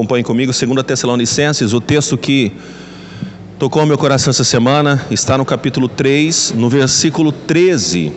Acompanhe comigo, 2 Tessalonicenses, o texto que tocou meu coração essa semana, está no capítulo 3, no versículo 13.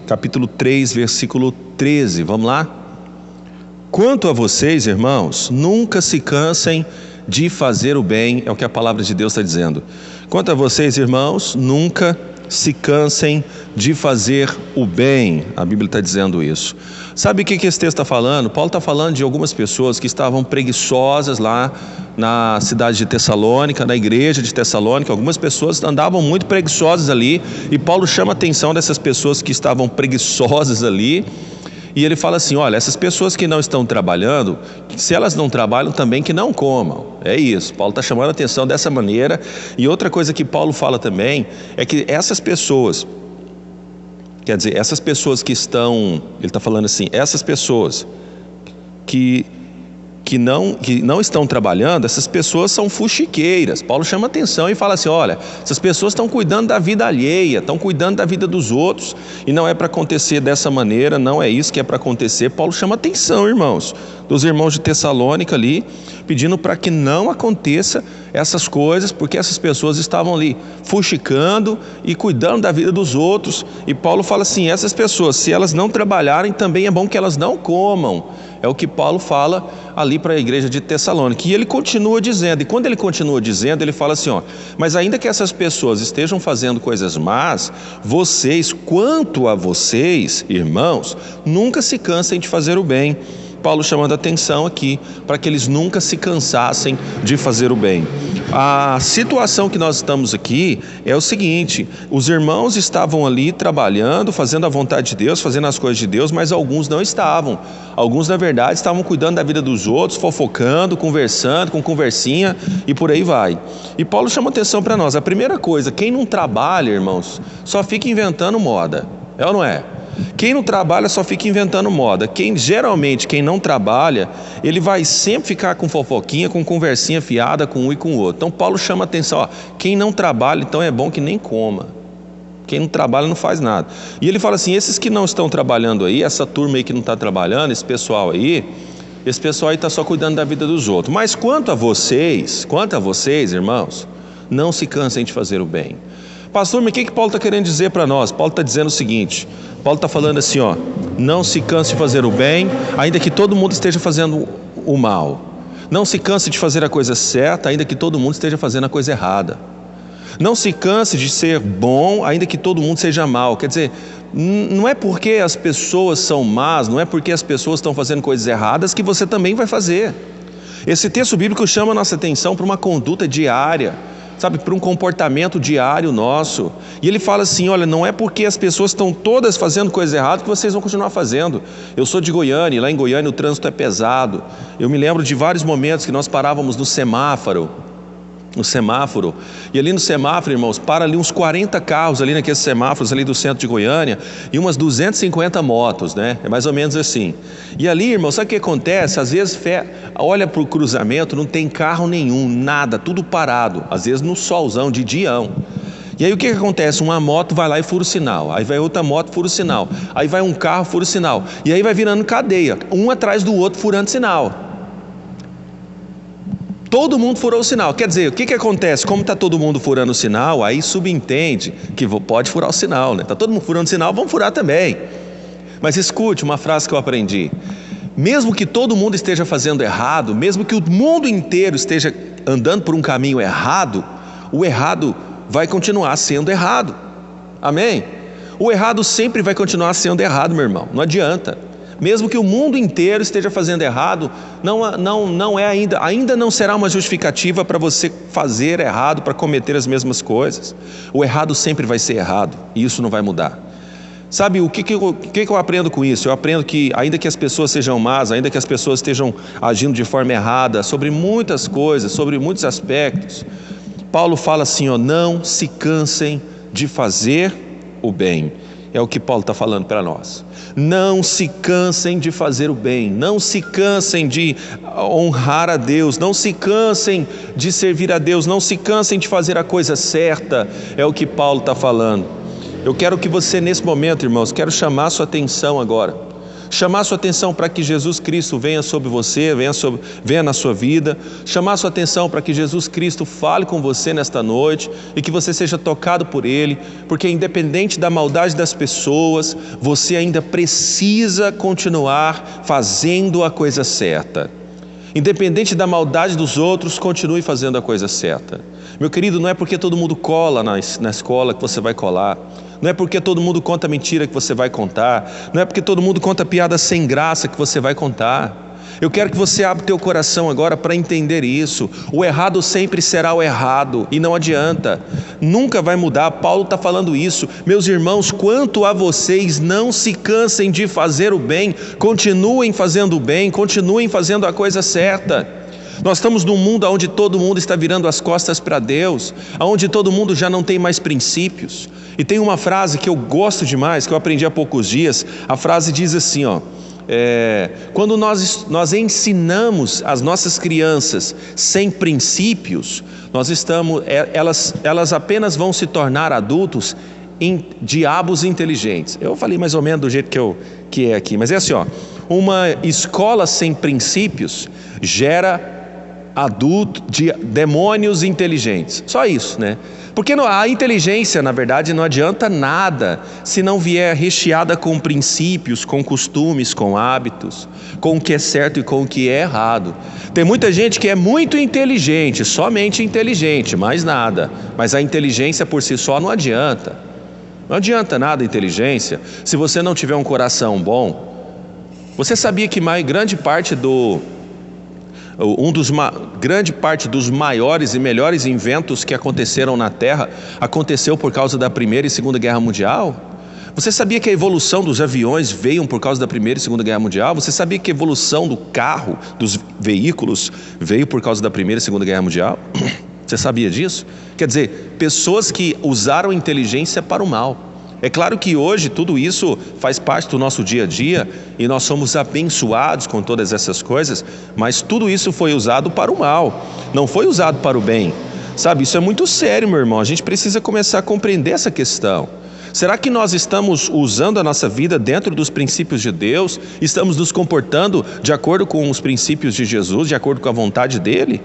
Capítulo 3, versículo 13, vamos lá? Quanto a vocês, irmãos, nunca se cansem de fazer o bem, é o que a palavra de Deus está dizendo. Quanto a vocês, irmãos, nunca se cansem de fazer o bem, a Bíblia está dizendo isso. Sabe o que esse texto está falando? Paulo está falando de algumas pessoas que estavam preguiçosas lá na cidade de Tessalônica, na igreja de Tessalônica. Algumas pessoas andavam muito preguiçosas ali, e Paulo chama a atenção dessas pessoas que estavam preguiçosas ali, e ele fala assim: olha, essas pessoas que não estão trabalhando, se elas não trabalham também que não comam. É isso, Paulo está chamando a atenção dessa maneira. E outra coisa que Paulo fala também é que essas pessoas, quer dizer, essas pessoas que estão, ele está falando assim, essas pessoas que não estão trabalhando, essas pessoas são fuxiqueiras. Paulo chama atenção e fala assim: olha, essas pessoas estão cuidando da vida alheia, estão cuidando da vida dos outros, e não é para acontecer dessa maneira, não é isso que é para acontecer. Paulo chama atenção, irmãos, dos irmãos de Tessalônica ali, pedindo para que não aconteça essas coisas, porque essas pessoas estavam ali fuxicando e cuidando da vida dos outros. E Paulo fala assim: essas pessoas, se elas não trabalharem, também é bom que elas não comam. É o que Paulo fala ali para a igreja de Tessalônica. E ele continua dizendo, e quando ele continua dizendo, ele fala assim: ó, mas ainda que essas pessoas estejam fazendo coisas más, vocês, quanto a vocês, irmãos, nunca se cansem de fazer o bem. Paulo chamando a atenção aqui para que eles nunca se cansassem de fazer o bem. A situação que nós estamos aqui é o seguinte: os irmãos estavam ali trabalhando, fazendo a vontade de Deus, fazendo as coisas de Deus, mas alguns não estavam. Alguns, na verdade, estavam cuidando da vida dos outros, fofocando, conversando, com conversinha e por aí vai. E Paulo chama atenção para nós. A primeira coisa, quem não trabalha, irmãos, só fica inventando moda. É ou não é? Quem não trabalha só fica inventando moda. Geralmente quem não trabalha, ele vai sempre ficar com fofoquinha, com conversinha fiada com um e com o outro. Então Paulo chama a atenção: ó, quem não trabalha, então é bom que nem coma. Quem não trabalha não faz nada. E ele fala assim: esses que não estão trabalhando aí, essa turma aí que não está trabalhando, esse pessoal aí está só cuidando da vida dos outros. Mas quanto a vocês, irmãos, não se cansem de fazer o bem. Pastor, mas o que Paulo está querendo dizer para nós? Paulo está dizendo o seguinte: Paulo está falando assim, ó, não se canse de fazer o bem, ainda que todo mundo esteja fazendo o mal. Não se canse de fazer a coisa certa, ainda que todo mundo esteja fazendo a coisa errada. Não se canse de ser bom, ainda que todo mundo seja mal. Quer dizer, não é porque as pessoas são más, não é porque as pessoas estão fazendo coisas erradas que você também vai fazer. Esse texto bíblico chama a nossa atenção para uma conduta diária, sabe, para um comportamento diário nosso. E ele fala assim: olha, não é porque as pessoas estão todas fazendo coisas erradas que vocês vão continuar fazendo. Eu sou de Goiânia, e lá em Goiânia o trânsito é pesado. Eu me lembro de vários momentos que nós parávamos no semáforo, e ali no semáforo, irmãos, para ali uns 40 carros ali naqueles semáforos ali do centro de Goiânia, e umas 250 motos, né? É mais ou menos assim. E ali, irmãos, sabe o que acontece? Às vezes olha para o cruzamento, não tem carro nenhum, nada, tudo parado, às vezes no solzão, de dião. E aí o que acontece? Uma moto vai lá e fura o sinal, aí vai outra moto, fura o sinal, aí vai um carro, fura o sinal, e aí vai virando cadeia, um atrás do outro furando sinal. Todo mundo furou o sinal. Quer dizer, o que acontece? Como está todo mundo furando o sinal, aí subentende que pode furar o sinal, né? Está todo mundo furando o sinal, vamos furar também. Mas escute uma frase que eu aprendi: mesmo que todo mundo esteja fazendo errado, mesmo que o mundo inteiro esteja andando por um caminho errado, o errado vai continuar sendo errado. Amém? O errado sempre vai continuar sendo errado, meu irmão, não adianta. Mesmo que o mundo inteiro esteja fazendo errado, não é ainda não será uma justificativa para você fazer errado, para cometer as mesmas coisas. O errado sempre vai ser errado, e isso não vai mudar. Sabe o que eu aprendo com isso? Eu aprendo que ainda que as pessoas sejam más, ainda que as pessoas estejam agindo de forma errada, sobre muitas coisas, sobre muitos aspectos, Paulo fala assim, ó, não se cansem de fazer o bem. É o que Paulo está falando para nós. Não se cansem de fazer o bem, não se cansem de honrar a Deus, não se cansem de servir a Deus, não se cansem de fazer a coisa certa. É o que Paulo está falando. Eu quero que você, nesse momento, irmãos, quero chamar a sua atenção agora chamar sua atenção para que Jesus Cristo venha sobre você, venha na sua vida, chamar sua atenção para que Jesus Cristo fale com você nesta noite e que você seja tocado por Ele, porque independente da maldade das pessoas, você ainda precisa continuar fazendo a coisa certa. Independente da maldade dos outros, continue fazendo a coisa certa. Meu querido, não é porque todo mundo cola na escola que você vai colar. Não é porque todo mundo conta mentira que você vai contar. Não é porque todo mundo conta piada sem graça que você vai contar. Eu quero que você abra o teu coração agora para entender isso. O errado sempre será o errado e não adianta. Nunca vai mudar. Paulo está falando isso. Meus irmãos, quanto a vocês, não se cansem de fazer o bem. Continuem fazendo o bem, continuem fazendo a coisa certa. Nós estamos num mundo onde todo mundo está virando as costas para Deus, onde todo mundo já não tem mais princípios. E tem uma frase que eu gosto demais, que eu aprendi há poucos dias. A frase diz assim, quando nós ensinamos as nossas crianças sem princípios, elas apenas vão se tornar adultos diabos inteligentes. Eu falei mais ou menos do jeito que é aqui, mas é assim, uma escola sem princípios gera demônios inteligentes. Só isso, né? Porque a inteligência, na verdade, não adianta nada se não vier recheada com princípios, com costumes, com hábitos, com o que é certo e com o que é errado. Tem muita gente que é muito inteligente, somente inteligente, mais nada. Mas a inteligência por si só não adianta. Não adianta nada a inteligência se você não tiver um coração bom. Você sabia que grande parte dos maiores e melhores inventos que aconteceram na Terra aconteceu por causa da Primeira e Segunda Guerra Mundial? Você sabia que a evolução dos aviões veio por causa da Primeira e Segunda Guerra Mundial? Você sabia que a evolução do carro, dos veículos, veio por causa da Primeira e Segunda Guerra Mundial? Você sabia disso? Quer dizer, pessoas que usaram a inteligência para o mal. É claro que hoje tudo isso faz parte do nosso dia a dia e nós somos abençoados com todas essas coisas, mas tudo isso foi usado para o mal, não foi usado para o bem. Sabe, isso é muito sério, meu irmão. A gente precisa começar a compreender essa questão. Será que nós estamos usando a nossa vida dentro dos princípios de Deus? Estamos nos comportando de acordo com os princípios de Jesus, de acordo com a vontade dEle?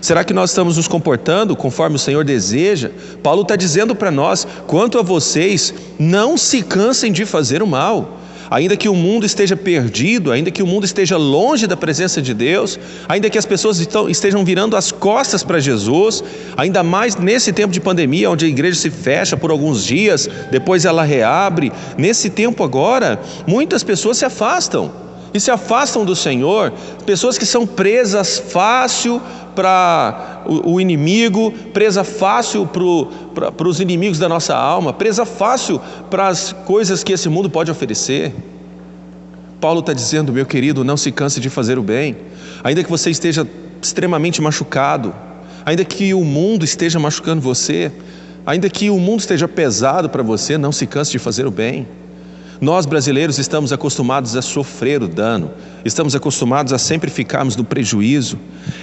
Será que nós estamos nos comportando conforme o Senhor deseja? Paulo está dizendo para nós, quanto a vocês, não se cansem de fazer o mal. Ainda que o mundo esteja perdido, ainda que o mundo esteja longe da presença de Deus, ainda que as pessoas estejam virando as costas para Jesus, ainda mais nesse tempo de pandemia, onde a igreja se fecha por alguns dias, depois ela reabre, nesse tempo agora, muitas pessoas se afastam. E se afastam do Senhor, pessoas que são presas fácil para o inimigo, presa fácil para os inimigos da nossa alma, presa fácil para as coisas que esse mundo pode oferecer. Paulo está dizendo, meu querido, não se canse de fazer o bem, ainda que você esteja extremamente machucado, ainda que o mundo esteja machucando você, ainda que o mundo esteja pesado para você, não se canse de fazer o bem. Nós brasileiros estamos acostumados a sofrer o dano, estamos acostumados a sempre ficarmos no prejuízo,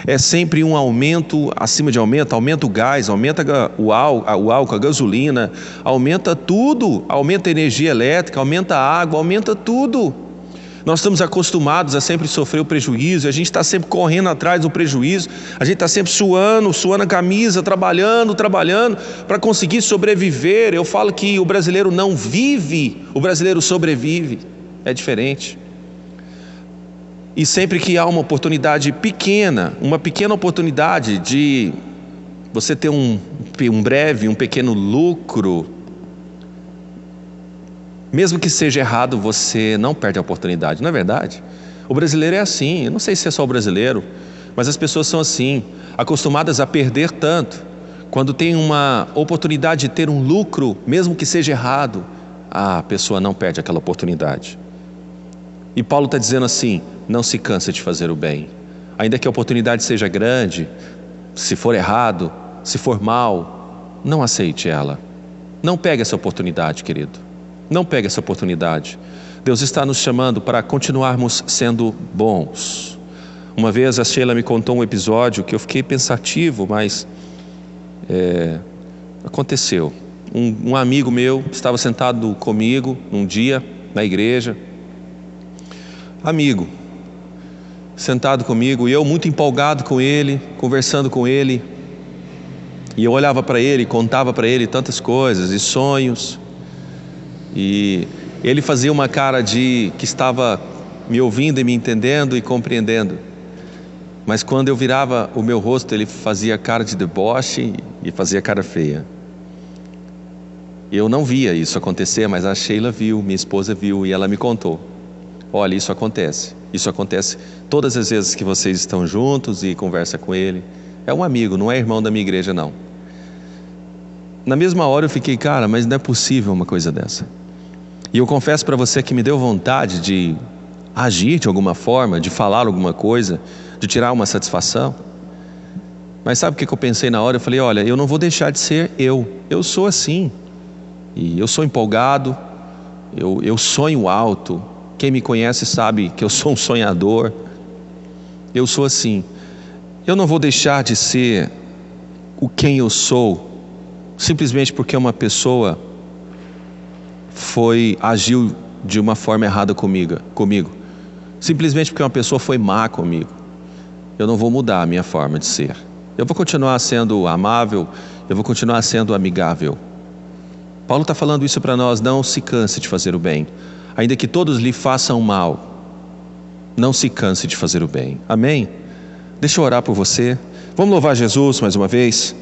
é sempre um aumento acima de aumento, aumenta o gás, aumenta o álcool, a gasolina, aumenta tudo, aumenta a energia elétrica, aumenta a água, aumenta tudo. Nós estamos acostumados a sempre sofrer o prejuízo, a gente está sempre correndo atrás do prejuízo, a gente está sempre suando a camisa, trabalhando para conseguir sobreviver. Eu falo que o brasileiro não vive, o brasileiro sobrevive, é diferente. E sempre que há uma oportunidade pequena, uma pequena oportunidade de você ter um pequeno lucro, mesmo que seja errado, você não perde a oportunidade, não é verdade? O brasileiro é assim, eu não sei se é só o brasileiro, mas as pessoas são assim, acostumadas a perder tanto. Quando tem uma oportunidade de ter um lucro, mesmo que seja errado, a pessoa não perde aquela oportunidade. E Paulo está dizendo assim, não se canse de fazer o bem. Ainda que a oportunidade seja grande, se for errado, se for mal, não aceite ela. Não pegue essa oportunidade, querido. Não pegue essa oportunidade. Deus está nos chamando para continuarmos sendo bons. Uma vez a Sheila me contou um episódio que eu fiquei pensativo, mas aconteceu. Um amigo meu estava sentado comigo num dia na igreja amigo, sentado comigo, e eu muito empolgado com ele, conversando com ele. E eu olhava para ele, contava para ele tantas coisas e sonhos. E ele fazia uma cara de que estava me ouvindo e me entendendo e compreendendo. Mas quando eu virava o meu rosto, ele fazia cara de deboche e fazia cara feia. Eu não via isso acontecer, mas a Sheila viu, minha esposa viu, e ela me contou. Olha, isso acontece todas as vezes que vocês estão juntos e conversa com ele. É um amigo, não é irmão da minha igreja, não. Na mesma hora eu fiquei, cara, mas não é possível uma coisa dessa. E eu confesso para você que me deu vontade de agir de alguma forma, de falar alguma coisa, de tirar uma satisfação. Mas sabe o que eu pensei na hora? Eu falei, olha, eu não vou deixar de ser eu sou assim. E eu sou empolgado, eu sonho alto. Quem me conhece sabe que eu sou um sonhador. Eu sou assim. Eu não vou deixar de ser quem eu sou simplesmente porque uma pessoa agiu de uma forma errada comigo. Simplesmente porque uma pessoa foi má comigo. Eu não vou mudar a minha forma de ser. Eu vou continuar sendo amável, eu vou continuar sendo amigável. Paulo está falando isso para nós, não se canse de fazer o bem. Ainda que todos lhe façam mal, não se canse de fazer o bem. Amém? Deixa eu orar por você. Vamos louvar Jesus mais uma vez?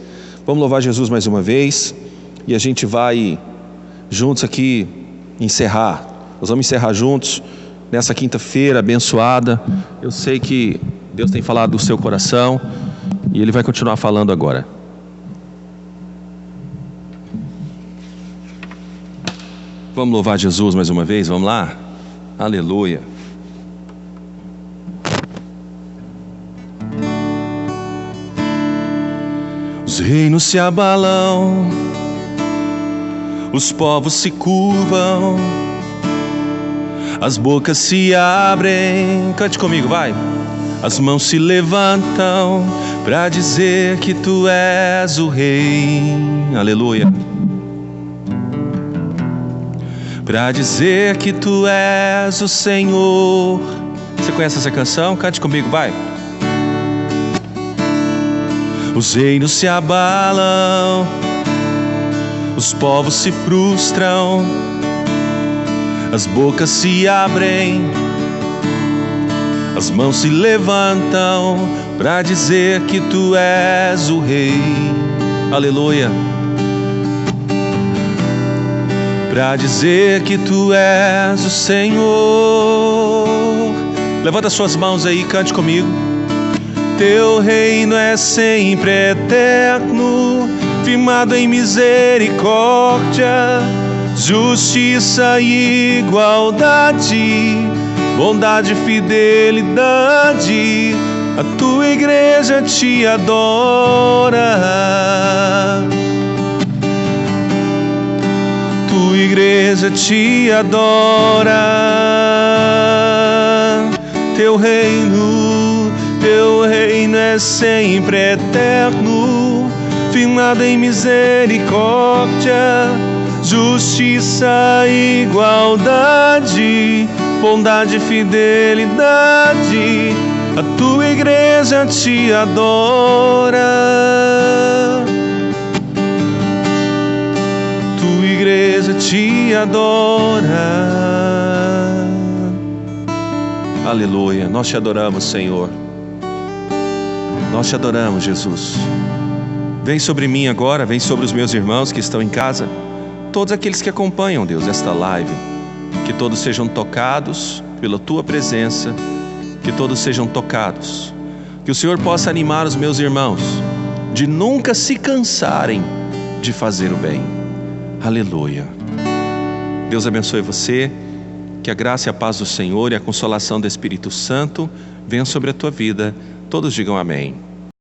Vamos louvar Jesus mais uma vez. E a gente vai juntos aqui encerrar. Nós vamos encerrar juntos nessa quinta-feira abençoada. Eu sei que Deus tem falado do seu coração e Ele vai continuar falando agora. Vamos louvar Jesus mais uma vez? Vamos lá? Aleluia. Os reinos se abalam, os povos se curvam, as bocas se abrem. Cante comigo, vai. As mãos se levantam para dizer que tu és o rei. Aleluia. Para dizer que tu és o Senhor. Você conhece essa canção? Cante comigo, vai. Os reinos se abalam, os povos se frustram, as bocas se abrem, as mãos se levantam para dizer que tu és o rei. Aleluia. Para dizer que tu és o Senhor. Levanta suas mãos aí, cante comigo. Teu reino é sempre eterno, firmado em misericórdia, justiça e igualdade, bondade e fidelidade. A tua igreja te adora. Tua igreja te adora. Teu reino é sempre eterno, firmado em misericórdia, justiça e igualdade, bondade e fidelidade. A tua igreja te adora. Tua igreja te adora. Aleluia. Nós te adoramos, Senhor. Nós te adoramos, Jesus. Vem sobre mim agora, vem sobre os meus irmãos que estão em casa, todos aqueles que acompanham, Deus, esta live. Que todos sejam tocados pela tua presença, que todos sejam tocados. Que o Senhor possa animar os meus irmãos de nunca se cansarem de fazer o bem. Aleluia. Deus abençoe você. Que a graça e a paz do Senhor e a consolação do Espírito Santo venham sobre a tua vida. Todos digam amém.